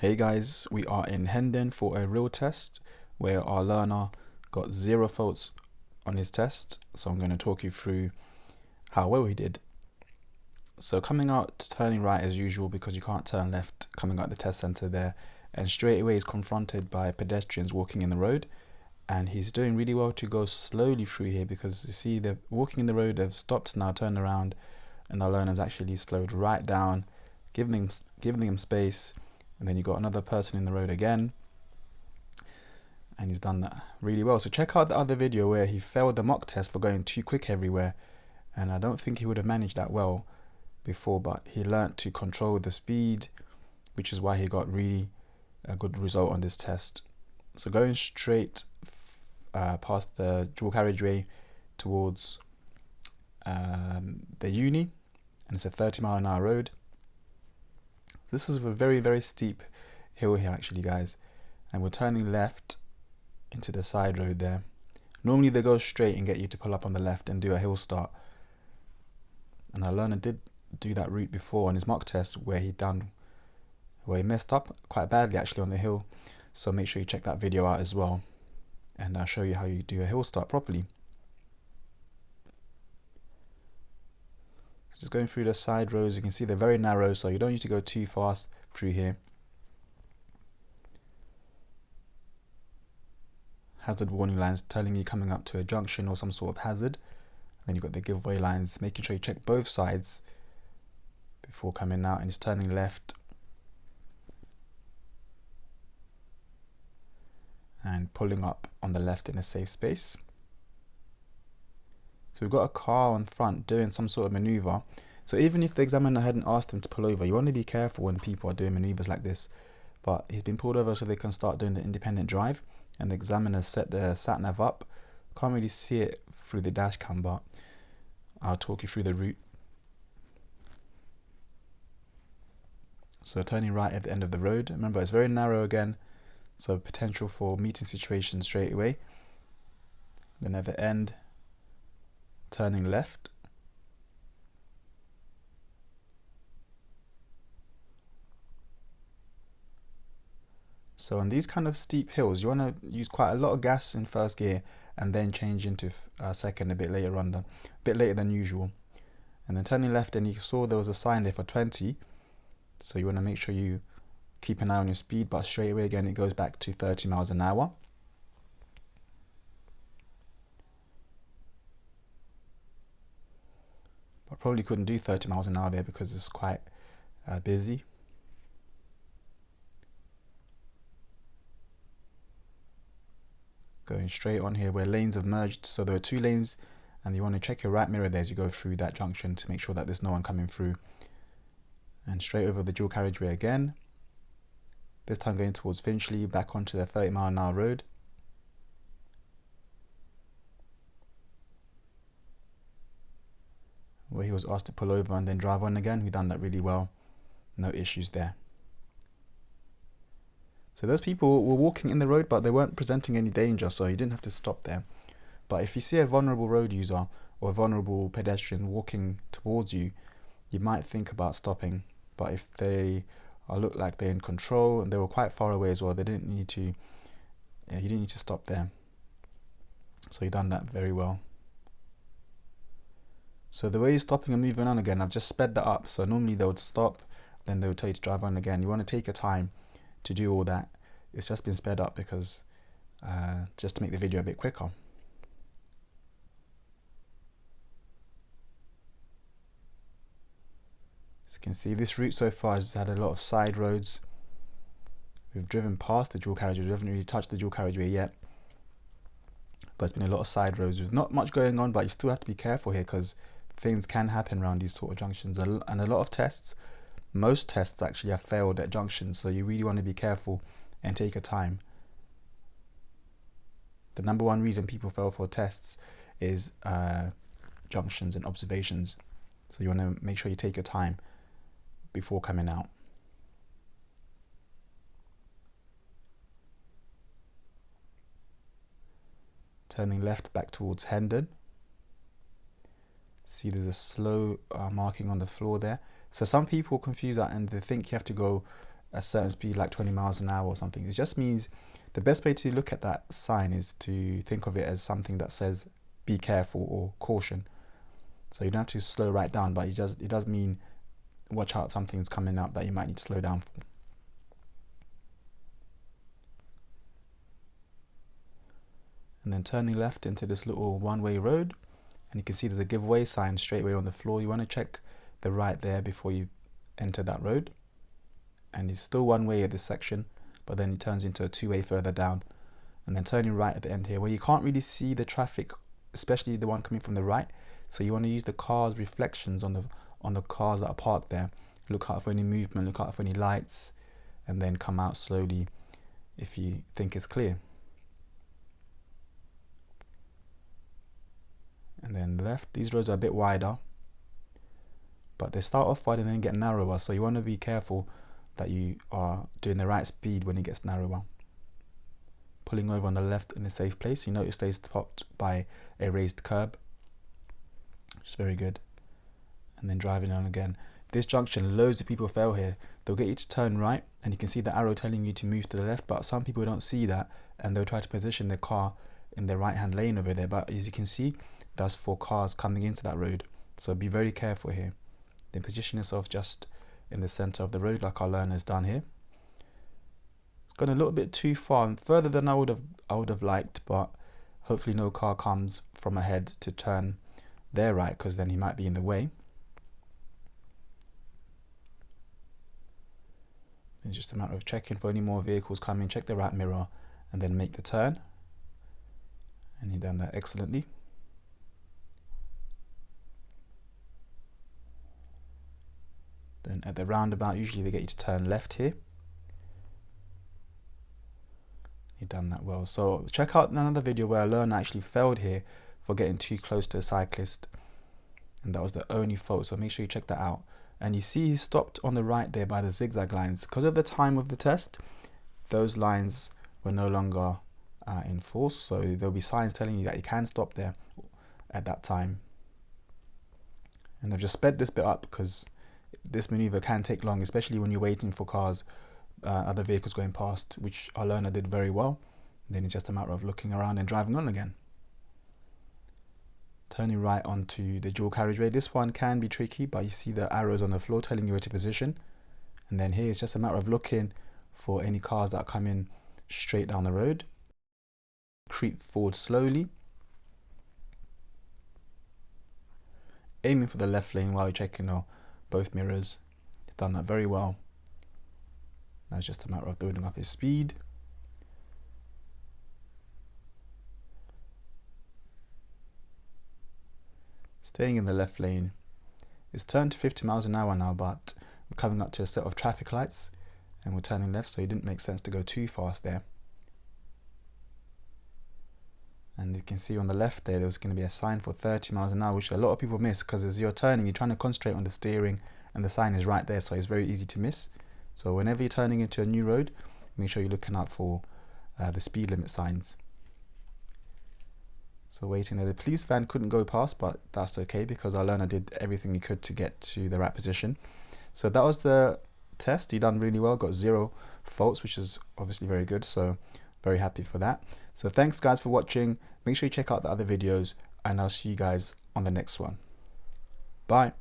Hey guys, we are in Hendon for a real test where our learner got 0 faults on his test. So I'm going to talk you through how well he did. So coming out, turning right as usual because you can't turn left coming out the test center there, and straight away he's confronted by pedestrians walking in the road, and he's doing really well to go slowly through here because you see they're walking in the road, they've stopped now, turned around, and our learner's actually slowed right down, giving him space. And then you got another person in the road again, and he's done that really well. So check out the other video where he failed the mock test for going too quick everywhere, and I don't think he would have managed that well before, but he learnt to control the speed, which is why he got really a good result on this test. So going straight past the dual carriageway towards the uni, and it's a 30-mile-an-hour road. This is a very steep hill here actually, guys, and we're turning left into the side road there. Normally they go straight and get you to pull up on the left and do a hill start, and our learner did do that route before on his mock test where he messed up quite badly actually on the hill. So make sure you check that video out as well, and I'll show you how you do a hill start properly. Just going through the side roads, you can see they're very narrow, so you don't need to go too fast through here. Hazard warning lines telling you coming up to a junction or some sort of hazard. And then you've got the giveaway lines, making sure you check both sides before coming out, and it's turning left and pulling up on the left in a safe space. So we've got a car on front doing some sort of maneuver. So even if the examiner hadn't asked him to pull over, you want to be careful when people are doing maneuvers like this. But he's been pulled over so they can start doing the independent drive, and the examiner set the Sat Nav up. Can't really see it through the dash cam, but I'll talk you through the route. So turning right at the end of the road. Remember, it's very narrow again, so potential for meeting situations straight away. Then at the end, turning left. So on these kind of steep hills, you want to use quite a lot of gas in first gear and then change into second a bit later on, a bit later than usual. And then turning left, and you saw there was a sign there for 20. So you want to make sure you keep an eye on your speed, but straight away again it goes back to 30 miles an hour. I probably couldn't do 30 miles an hour there because it's quite busy. Going straight on here where lanes have merged, so there are 2 lanes, and you want to check your right mirror there as you go through that junction to make sure that there's no one coming through. And straight over the dual carriageway again, this time going towards Finchley, back onto the 30-mile-an-hour road. Where he was asked to pull over and then drive on again. We've done that really well, no issues there. So those people were walking in the road, but they weren't presenting any danger, so you didn't have to stop there. But if you see a vulnerable road user or a vulnerable pedestrian walking towards you, you might think about stopping. But if they look like they're in control and they were quite far away as well, they didn't need to. You didn't need to stop there. So you've done that very well. So the way you're stopping and moving on again, I've just sped that up. So normally they would stop, then they would tell you to drive on again. You want to take your time to do all that. It's just been sped up because just to make the video a bit quicker. As you can see, this route so far has had a lot of side roads. We've driven past the dual carriageway. We haven't really touched the dual carriageway yet, but it's been a lot of side roads. There's not much going on, but you still have to be careful here because things can happen around these sort of junctions, and a lot of tests, most tests actually have failed at junctions, so you really want to be careful and take your time. The number one reason people fail for tests is junctions and observations, so you want to make sure you take your time before coming out. Turning left back towards Hendon. See, there's a slow marking on the floor there. So some people confuse that and they think you have to go a certain speed, like 20 miles an hour or something. It just means the best way to look at that sign is to think of it as something that says be careful or caution. So you don't have to slow right down, but it does mean watch out, something's coming up that you might need to slow down for. And then turning left into this little one-way road, and you can see there's a giveaway sign straight away on the floor. You want to check the right there before you enter that road. And it's still one way at this section, but then it turns into a two-way further down. And then turning right at the end here, where you can't really see the traffic, especially the one coming from the right. So you want to use the car's reflections on the cars that are parked there. Look out for any movement, look out for any lights, and then come out slowly if you think it's clear. And then left, these roads are a bit wider, but they start off wide and then get narrower, so you want to be careful that you are doing the right speed when it gets narrower. Pulling over on the left in a safe place. You notice they stopped by a raised curb, which is very good. And then driving on again. This junction, loads of people fail here. They'll get you to turn right, and you can see the arrow telling you to move to the left, but some people don't see that, and they'll try to position their car in the right hand lane over there. But as you can see, that's for cars coming into that road, so be very careful here. Then position yourself just in the center of the road like our learner's done here. It's gone a little bit too far and further than I would have liked, but hopefully no car comes from ahead to turn their right, because then he might be in the way. It's just a matter of checking for any more vehicles coming, check the right mirror, and then make the turn. And he done that excellently. Then at the roundabout, usually they get you to turn left here. You've done that well. So check out another video where a learner actually failed here for getting too close to a cyclist, and that was the only fault, so make sure you check that out. And you see he stopped on the right there by the zigzag lines. Because of the time of the test, those lines were no longer in force, so there'll be signs telling you that you can stop there at that time. And I've just sped this bit up because this maneuver can take long, especially when you're waiting for cars, other vehicles going past, which our learner did very well. Then it's just a matter of looking around and driving on again. Turning right onto the dual carriageway. This one can be tricky, but you see the arrows on the floor telling you where to position. And then here it's just a matter of looking for any cars that are coming straight down the road. Creep forward slowly, aiming for the left lane while you're checking both mirrors. He's done that very well. Now it's just a matter of building up his speed. Staying in the left lane. It's turned to 50 miles an hour now, but we're coming up to a set of traffic lights and we're turning left, so it didn't make sense to go too fast there. And you can see on the left there was going to be a sign for 30 miles an hour, which a lot of people miss, because as you're turning, you're trying to concentrate on the steering and the sign is right there, so it's very easy to miss. So whenever you're turning into a new road, make sure you're looking out for the speed limit signs. So waiting there, the police van couldn't go past, but that's okay because our learner did everything he could to get to the right position. So that was the test. He done really well, got 0 faults, which is obviously very good, so very happy for that. So thanks guys for watching. Make sure you check out the other videos, and I'll see you guys on the next one. Bye.